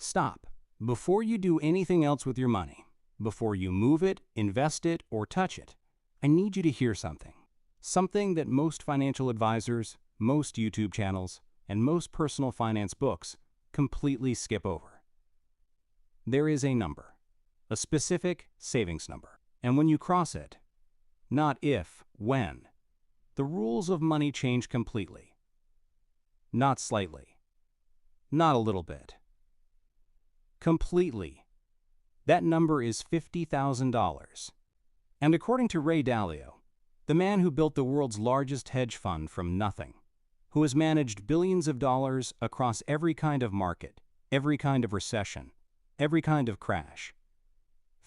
Stop. Before you do anything else with your money, before you move it, invest it, or touch it, I need you to hear something. Something that most financial advisors, most YouTube channels, and most personal finance books completely skip over. There is a number, a specific savings number. And when you cross it, not if, when, the rules of money change completely. Not slightly. Not a little bit. Completely. That number is $50,000. And according to Ray Dalio, the man who built the world's largest hedge fund from nothing, who has managed billions of dollars across every kind of market, every kind of recession, every kind of crash,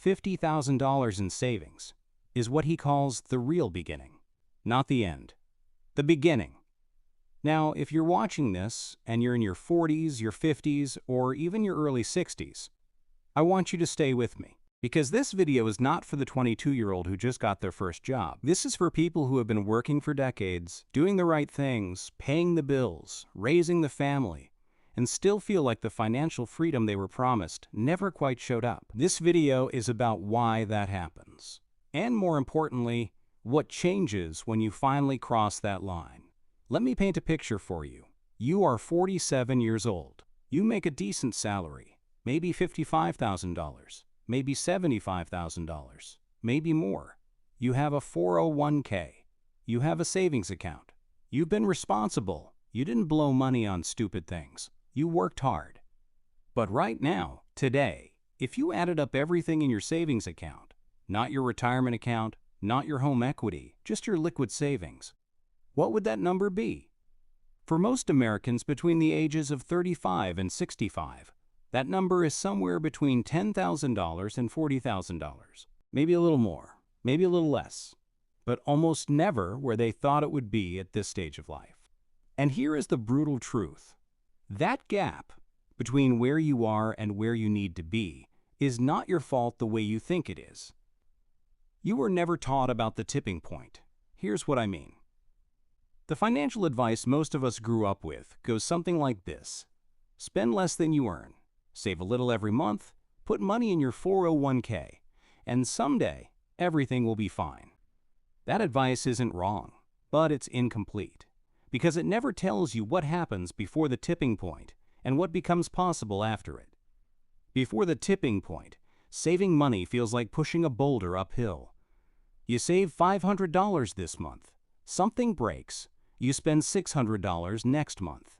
$50,000 in savings is what he calls the real beginning, not the end, the beginning. Now, if you're watching this and you're in your 40s, your 50s, or even your early 60s, I want you to stay with me, because this video is not for the 22-year-old who just got their first job. This is for people who have been working for decades, doing the right things, paying the bills, raising the family, and still feel like the financial freedom they were promised never quite showed up. This video is about why that happens, and more importantly, what changes when you finally cross that line. Let me paint a picture for you. You are 47 years old. You make a decent salary, maybe $55,000, maybe $75,000, maybe more. You have a 401k. You have a savings account. You've been responsible. You didn't blow money on stupid things. You worked hard. But right now, today, if you added up everything in your savings account, not your retirement account, not your home equity, just your liquid savings, what would that number be? For most Americans between the ages of 35 and 65, that number is somewhere between $10,000 and $40,000. Maybe a little more, maybe a little less, but almost never where they thought it would be at this stage of life. And here is the brutal truth. That gap between where you are and where you need to be is not your fault the way you think it is. You were never taught about the tipping point. Here's what I mean. The financial advice most of us grew up with goes something like this. Spend less than you earn, save a little every month, put money in your 401k, and someday everything will be fine. That advice isn't wrong, but it's incomplete, because it never tells you what happens before the tipping point and what becomes possible after it. Before the tipping point, saving money feels like pushing a boulder uphill. You save $500 this month. Something breaks. You spend $600 next month.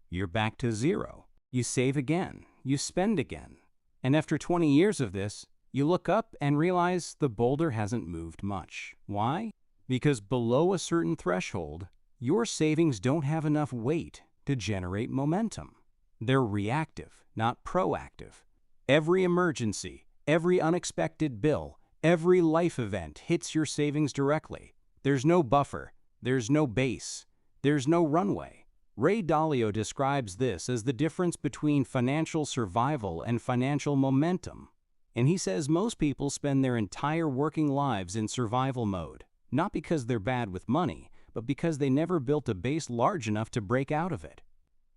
You're back to zero. You save again. You spend again. And after 20 years of this, you look up and realize the boulder hasn't moved much. Why? Because below a certain threshold, your savings don't have enough weight to generate momentum. They're reactive, not proactive. Every emergency, every unexpected bill, every life event hits your savings directly. There's no buffer. There's no base. There's no runway. Ray Dalio describes this as the difference between financial survival and financial momentum. And he says most people spend their entire working lives in survival mode, not because they're bad with money, but because they never built a base large enough to break out of it.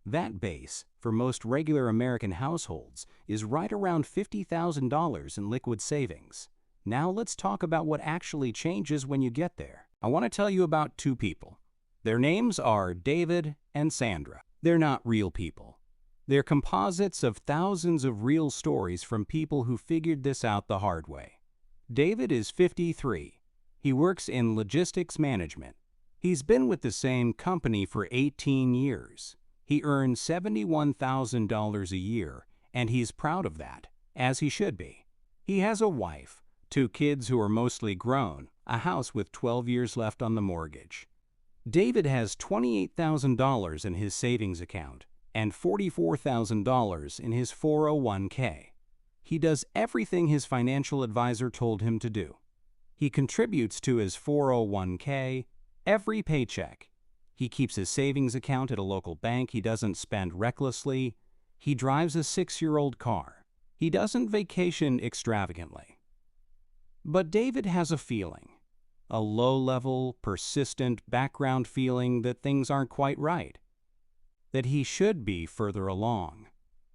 That base, for most regular American households, is right around $50,000 in liquid savings. Now let's talk about what actually changes when you get there. I want to tell you about two people. Their names are David and Sandra. They're not real people. They're composites of thousands of real stories from people who figured this out the hard way. David is 53. He works in logistics management. He's been with the same company for 18 years. He earns $71,000 a year, and he's proud of that, as he should be. He has a wife, 2 kids who are mostly grown, a house with 12 years left on the mortgage. David has $28,000 in his savings account and $44,000 in his 401k. He does everything his financial advisor told him to do. He contributes to his 401k every paycheck. He keeps his savings account at a local bank he doesn't spend recklessly. He drives a 6-year-old car. He doesn't vacation extravagantly. But David has a feeling, a low-level, persistent background feeling that things aren't quite right, that he should be further along.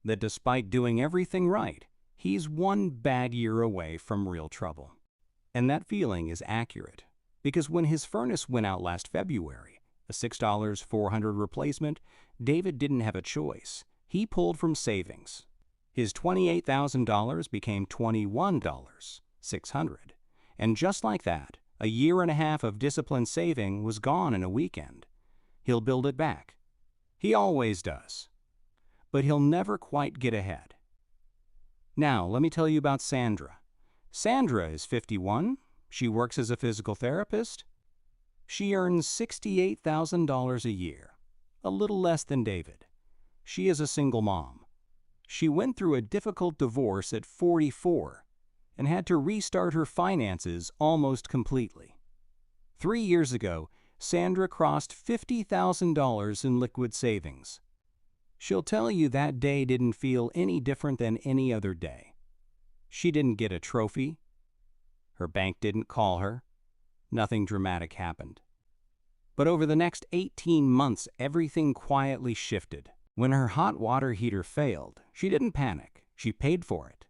that despite doing everything right, he's one bad year away from real trouble. And that feeling is accurate, because when his furnace went out last February, a $6.400 replacement, David didn't have a choice. He pulled from savings. His $28,000 became $21,600. And just like that, a year and a half of disciplined saving was gone in a weekend. He'll build it back. He always does. But he'll never quite get ahead. Now, let me tell you about Sandra. Sandra is 51. She works as a physical therapist. She earns $68,000 a year, a little less than David. She is a single mom. She went through a difficult divorce at 44 and had to restart her finances almost completely. 3 years ago, Sandra crossed $50,000 in liquid savings. She'll tell you that day didn't feel any different than any other day. She didn't get a trophy. Her bank didn't call her. Nothing dramatic happened. But over the next 18 months, everything quietly shifted. When her hot water heater failed, she didn't panic. She paid for it.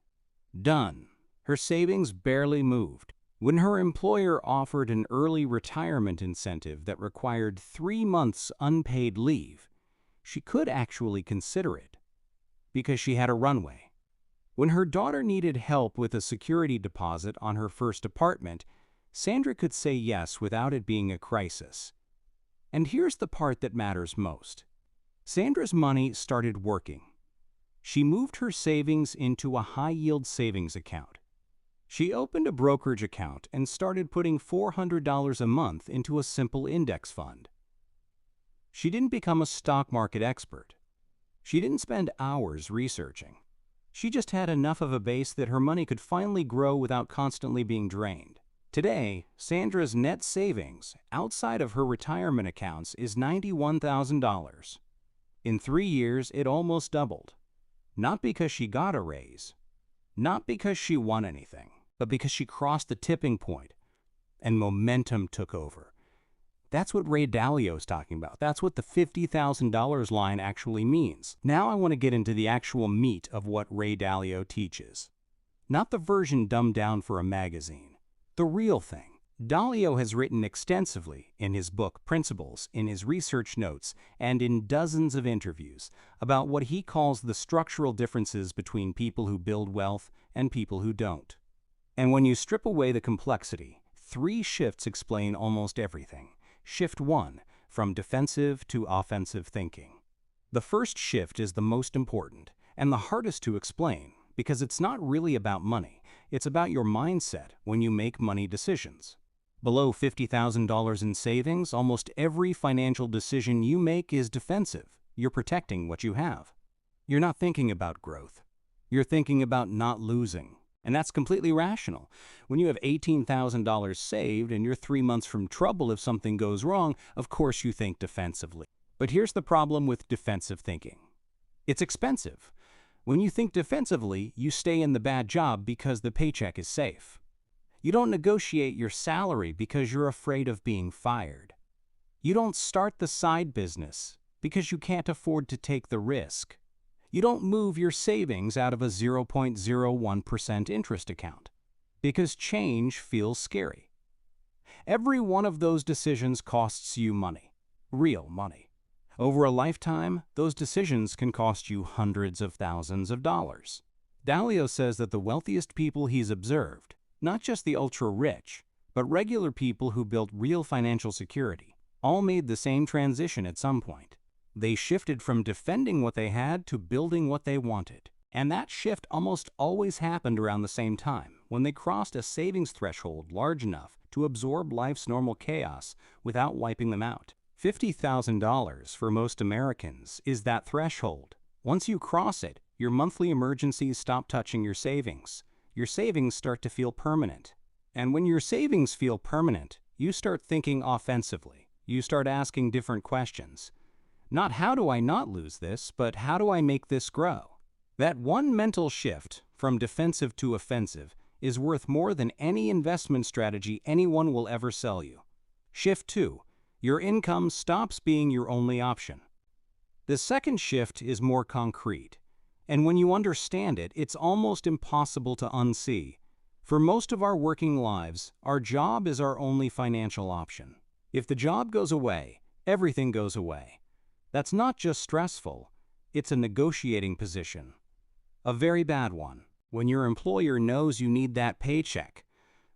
Done. Her savings barely moved. When her employer offered an early retirement incentive that required 3 months unpaid leave, she could actually consider it, because she had a runway. When her daughter needed help with a security deposit on her first apartment, Sandra could say yes without it being a crisis. And here's the part that matters most. Sandra's money started working. She moved her savings into a high-yield savings account. She opened a brokerage account and started putting $400 a month into a simple index fund. She didn't become a stock market expert. She didn't spend hours researching. She just had enough of a base that her money could finally grow without constantly being drained. Today, Sandra's net savings, outside of her retirement accounts, is $91,000. In 3 years, it almost doubled. Not because she got a raise, not because she won anything, but because she crossed the tipping point and momentum took over. That's what Ray Dalio is talking about. That's what the $50,000 line actually means. Now I want to get into the actual meat of what Ray Dalio teaches. Not the version dumbed down for a magazine. The real thing. Dalio has written extensively in his book Principles, in his research notes, and in dozens of interviews about what he calls the structural differences between people who build wealth and people who don't. And when you strip away the complexity, 3 shifts explain almost everything. Shift 1, from defensive to offensive thinking. The first shift is the most important and the hardest to explain because it's not really about money. It's about your mindset when you make money decisions. Below $50,000 in savings, almost every financial decision you make is defensive. You're protecting what you have. You're not thinking about growth. You're thinking about not losing. And that's completely rational. When you have $18,000 saved and you're 3 months from trouble if something goes wrong, of course you think defensively. But here's the problem with defensive thinking. It's expensive. When you think defensively, you stay in the bad job because the paycheck is safe. You don't negotiate your salary because you're afraid of being fired. You don't start the side business because you can't afford to take the risk. You don't move your savings out of a 0.01% interest account because change feels scary. Every one of those decisions costs you money, real money. Over a lifetime, those decisions can cost you hundreds of thousands of dollars. Dalio says that the wealthiest people he's observed, not just the ultra-rich, but regular people who built real financial security, all made the same transition at some point. They shifted from defending what they had to building what they wanted. And that shift almost always happened around the same time, when they crossed a savings threshold large enough to absorb life's normal chaos without wiping them out. $50,000 for most Americans is that threshold. Once you cross it, your monthly emergencies stop touching your savings. Your savings start to feel permanent. And when your savings feel permanent, you start thinking offensively. You start asking different questions. Not how do I not lose this, but how do I make this grow? That one mental shift from defensive to offensive is worth more than any investment strategy anyone will ever sell you. Shift 2. Your income stops being your only option. The second shift is more concrete. And when you understand it, it's almost impossible to unsee. For most of our working lives, our job is our only financial option. If the job goes away, everything goes away. That's not just stressful, it's a negotiating position. A very bad one. When your employer knows you need that paycheck,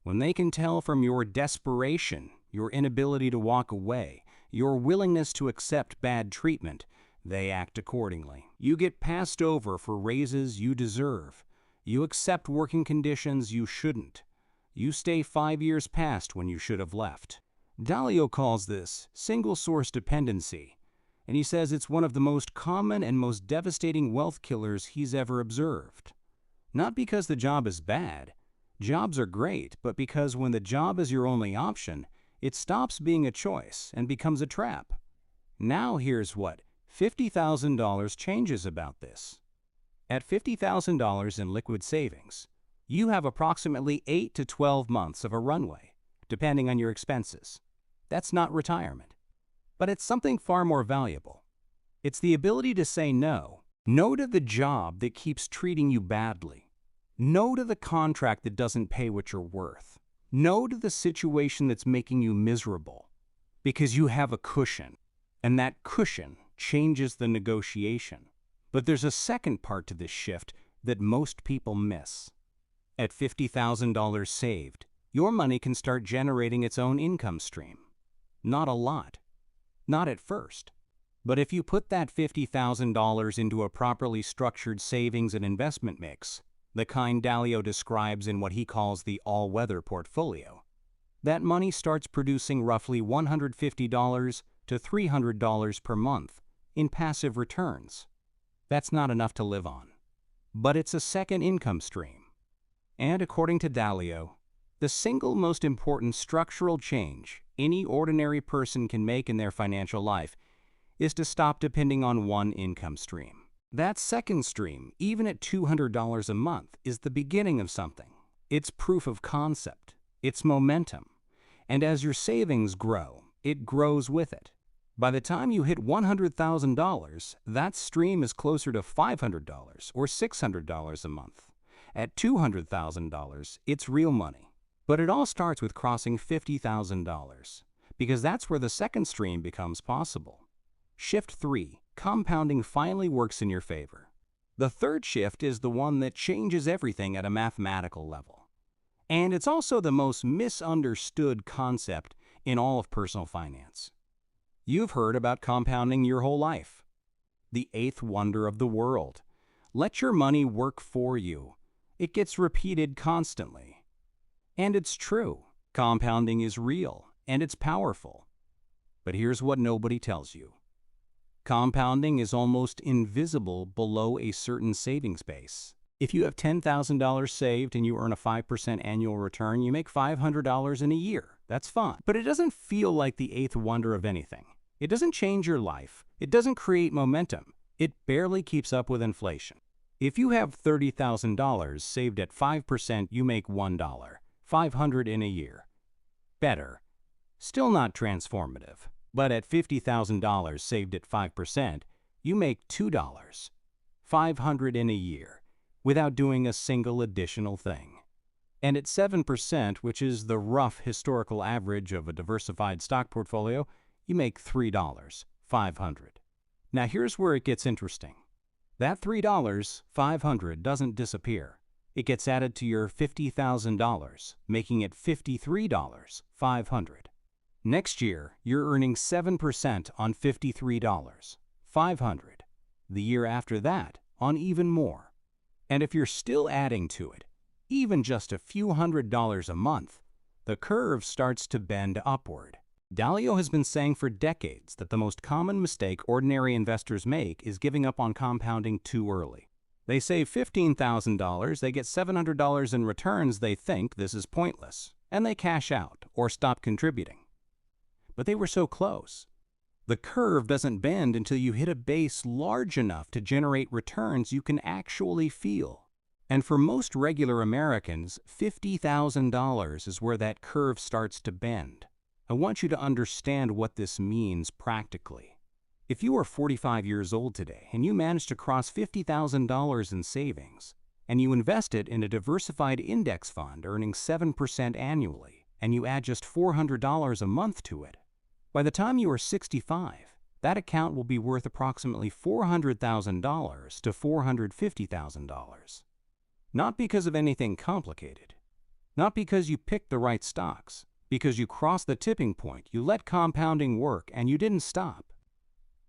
when they can tell from your desperation, your inability to walk away, your willingness to accept bad treatment, they act accordingly. You get passed over for raises you deserve. You accept working conditions you shouldn't. You stay 5 years past when you should have left. Dalio calls this single source dependency, and he says it's one of the most common and most devastating wealth killers he's ever observed. Not because the job is bad. Jobs are great, but because when the job is your only option, it stops being a choice and becomes a trap. Now here's what $50,000 changes about this. At $50,000 in liquid savings, you have approximately 8 to 12 months of a runway, depending on your expenses. That's not retirement. But it's something far more valuable. It's the ability to say no. No to the job that keeps treating you badly. No to the contract that doesn't pay what you're worth. No to the situation that's making you miserable. Because you have a cushion, and that cushion changes the negotiation. But there's a second part to this shift that most people miss. At $50,000 saved, your money can start generating its own income stream. Not a lot. Not at first. But if you put that $50,000 into a properly structured savings and investment mix, the kind Dalio describes in what he calls the all-weather portfolio, that money starts producing roughly $150 to $300 per month in passive returns. That's not enough to live on. But it's a second income stream. And according to Dalio, the single most important structural change any ordinary person can make in their financial life is to stop depending on one income stream. That second stream, even at $200 a month, is the beginning of something. It's proof of concept. It's momentum. And as your savings grow, it grows with it. By the time you hit $100,000, that stream is closer to $500 or $600 a month. At $200,000, it's real money. But it all starts with crossing $50,000, because that's where the second stream becomes possible. Shift 3, compounding finally works in your favor. The third shift is the one that changes everything at a mathematical level. And it's also the most misunderstood concept in all of personal finance. You've heard about compounding your whole life. The eighth wonder of the world. Let your money work for you. It gets repeated constantly. And it's true. Compounding is real, and it's powerful. But here's what nobody tells you. Compounding is almost invisible below a certain savings base. If you have $10,000 saved and you earn a 5% annual return, you make $500 in a year. That's fun. But it doesn't feel like the eighth wonder of anything. It doesn't change your life. It doesn't create momentum. It barely keeps up with inflation. If you have $30,000 saved at 5%, you make $1, $500 in a year. Better. Still not transformative. But at $50,000 saved at 5%, you make $2, $500 in a year, without doing a single additional thing. And at 7%, which is the rough historical average of a diversified stock portfolio, you make $3, $500. Now here's where it gets interesting. That $3, $500 doesn't disappear. It gets added to your $50,000, making it $53, $500. Next year, you're earning 7% on $53, $500. The year after that, on even more. And if you're still adding to it, even just a few $100s a month, the curve starts to bend upward. Dalio has been saying for decades that the most common mistake ordinary investors make is giving up on compounding too early. They save $15,000, they get $700 in returns, they think this is pointless, and they cash out or stop contributing. But they were so close. The curve doesn't bend until you hit a base large enough to generate returns you can actually feel. And for most regular Americans, $50,000 is where that curve starts to bend. I want you to understand what this means practically. If you are 45 years old today and you manage to cross $50,000 in savings, and you invest it in a diversified index fund earning 7% annually, and you add just $400 a month to it, by the time you are 65, that account will be worth approximately $400,000 to $450,000. Not because of anything complicated, not because you picked the right stocks, because you crossed the tipping point, you let compounding work, and you didn't stop.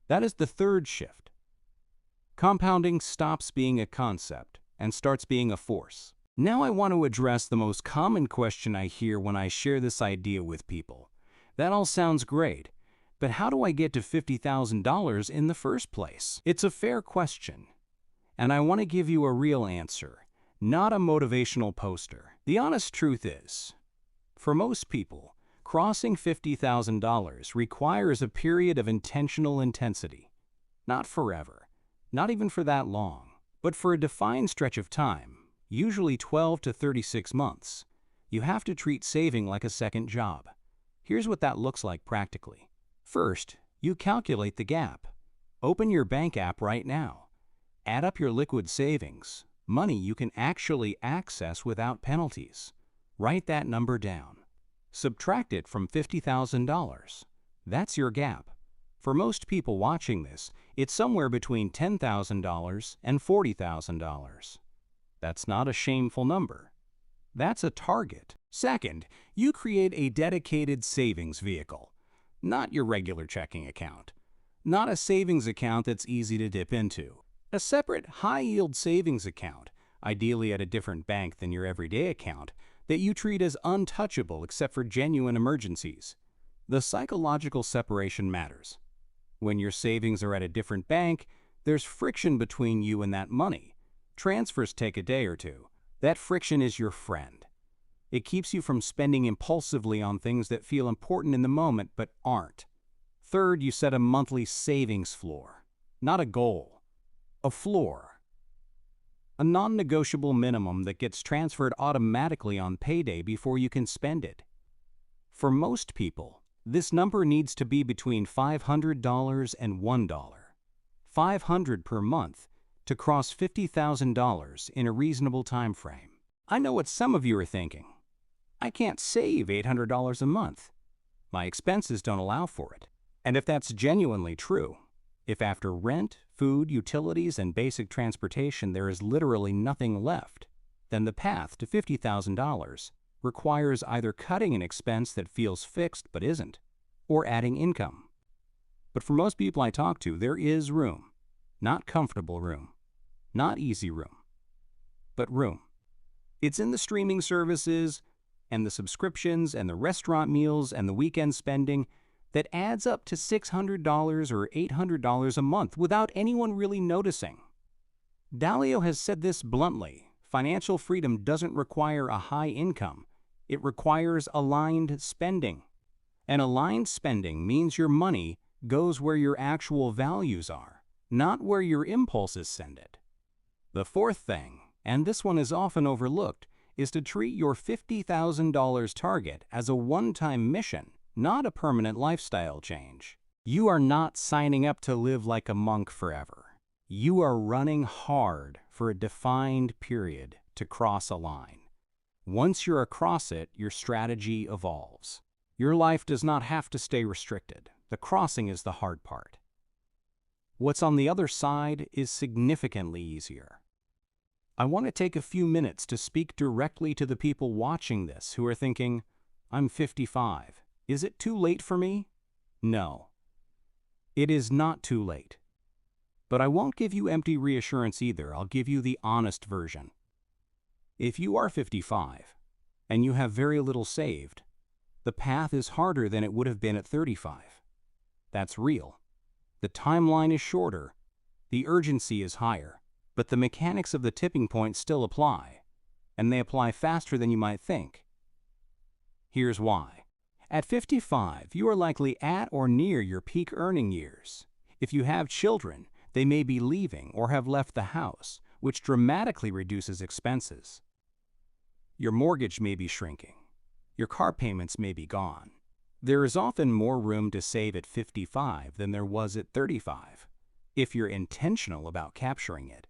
That is the third shift. Compounding stops being a concept and starts being a force. Now I want to address the most common question I hear when I share this idea with people. That all sounds great, but how do I get to $50,000 in the first place? It's a fair question, and I want to give you a real answer, not a motivational poster. The honest truth is, for most people, crossing $50,000 requires a period of intentional intensity. Not forever, not even for that long, but for a defined stretch of time, usually 12 to 36 months. You have to treat saving like a second job. Here's what that looks like practically. First, you calculate the gap. Open your bank app right now. Add up your liquid savings, money you can actually access without penalties. Write that number down. Subtract it from $50,000. That's your gap. For most people watching this, it's somewhere between $10,000 and $40,000. That's not a shameful number. That's a target. Second, you create a dedicated savings vehicle. Not your regular checking account. Not a savings account that's easy to dip into. A separate high-yield savings account, ideally at a different bank than your everyday account, that you treat as untouchable except for genuine emergencies. The psychological separation matters. When your savings are at a different bank, there's friction between you and that money. Transfers take a day or two. That friction is your friend. It keeps you from spending impulsively on things that feel important in the moment but aren't. Third, you set a monthly savings floor. Not a goal. A floor. A non-negotiable minimum that gets transferred automatically on payday before you can spend it. For most people, this number needs to be between $500 and $1. $500 per month to cross $50,000 in a reasonable time frame. I know what some of you are thinking. I can't save $800 a month. My expenses don't allow for it. And if that's genuinely true, if after rent, food, utilities, and basic transportation there is literally nothing left, then the path to $50,000 requires either cutting an expense that feels fixed but isn't, or adding income. But for most people I talk to, there is room. Not comfortable room. Not easy room. But room. It's in the streaming services, and the subscriptions, and the restaurant meals, and the weekend spending that adds up to $600 or $800 a month without anyone really noticing. Dalio has said this bluntly: financial freedom doesn't require a high income. It requires aligned spending. And aligned spending means your money goes where your actual values are, not where your impulses send it. The fourth thing, and this one is often overlooked, is to treat your $50,000 target as a one-time mission, not a permanent lifestyle change. You are not signing up to live like a monk forever. You are running hard for a defined period to cross a line. Once you're across it, your strategy evolves. Your life does not have to stay restricted. The crossing is the hard part. What's on the other side is significantly easier. I want to take a few minutes to speak directly to the people watching this who are thinking, I'm 55. Is it too late for me? No. It is not too late. But I won't give you empty reassurance either. I'll give you the honest version. If you are 55 and you have very little saved, the path is harder than it would have been at 35. That's real. The timeline is shorter. The urgency is higher. But the mechanics of the tipping point still apply, and they apply faster than you might think. Here's why. At 55, you are likely at or near your peak earning years. If you have children, they may be leaving or have left the house, which dramatically reduces expenses. Your mortgage may be shrinking. Your car payments may be gone. There is often more room to save at 55 than there was at 35, if you're intentional about capturing it.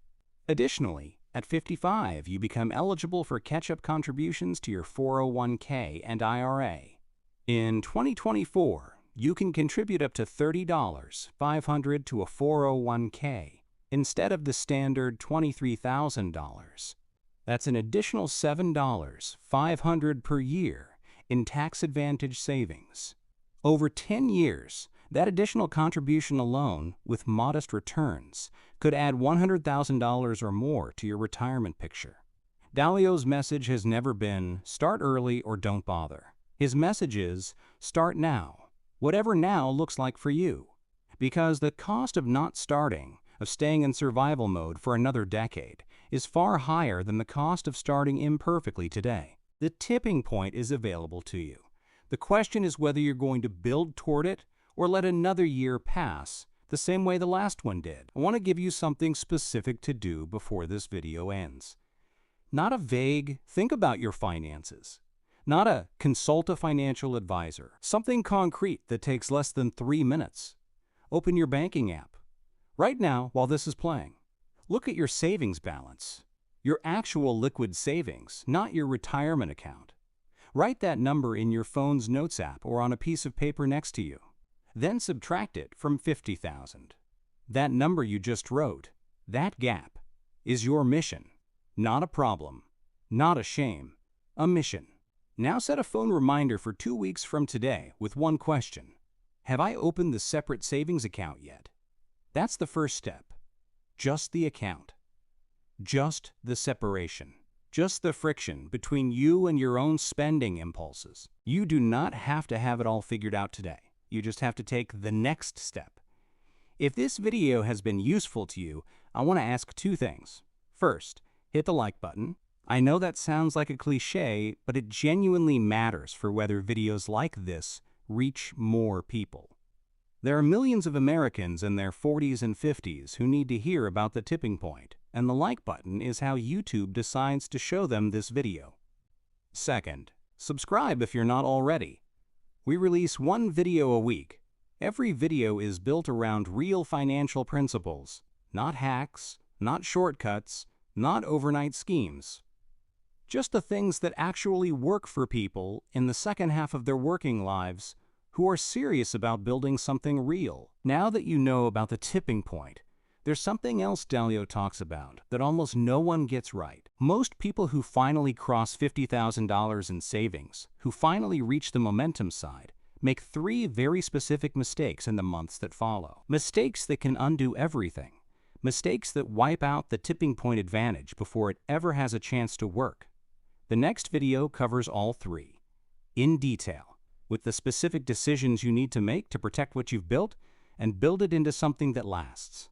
Additionally, at 55, you become eligible for catch-up contributions to your 401k and IRA. In 2024, you can contribute up to $30,500 to a 401k instead of the standard $23,000. That's an additional $7,500 per year in tax-advantaged savings. Over 10 years, that additional contribution alone, with modest returns, could add $100,000 or more to your retirement picture. Dalio's message has never been, start early or don't bother. His message is, start now, whatever now looks like for you. Because the cost of not starting, of staying in survival mode for another decade, is far higher than the cost of starting imperfectly today. The tipping point is available to you. The question is whether you're going to build toward it or let another year pass the same way the last one did. I want to give you something specific to do before this video ends. Not a vague, think about your finances. Not a consult a financial advisor. Something concrete that takes less than 3 minutes. Open your banking app. Right now, while this is playing, look at your savings balance. Your actual liquid savings, not your retirement account. Write that number in your phone's notes app or on a piece of paper next to you. Then subtract it from 50,000. That number you just wrote, that gap, is your mission. Not a problem, not a shame, a mission. Now set a phone reminder for 2 weeks from today with one question. Have I opened the separate savings account yet? That's the first step. Just the account. Just the separation. Just the friction between you and your own spending impulses. You do not have to have it all figured out today. You just have to take the next step. If this video has been useful to you, I want to ask 2 things. First, hit the like button. I know that sounds like a cliche, but it genuinely matters for whether videos like this reach more people. There are millions of Americans in their 40s and 50s who need to hear about the tipping point, and the like button is how YouTube decides to show them this video. Second, subscribe if you're not already. We release 1 video a week. Every video is built around real financial principles, not hacks, not shortcuts, not overnight schemes. Just the things that actually work for people in the second half of their working lives who are serious about building something real. Now that you know about the tipping point, there's something else Dalio talks about that almost no one gets right. Most people who finally cross $50,000 in savings, who finally reach the momentum side, make 3 very specific mistakes in the months that follow. Mistakes that can undo everything. Mistakes that wipe out the tipping point advantage before it ever has a chance to work. The next video covers all 3, in detail, with the specific decisions you need to make to protect what you've built and build it into something that lasts.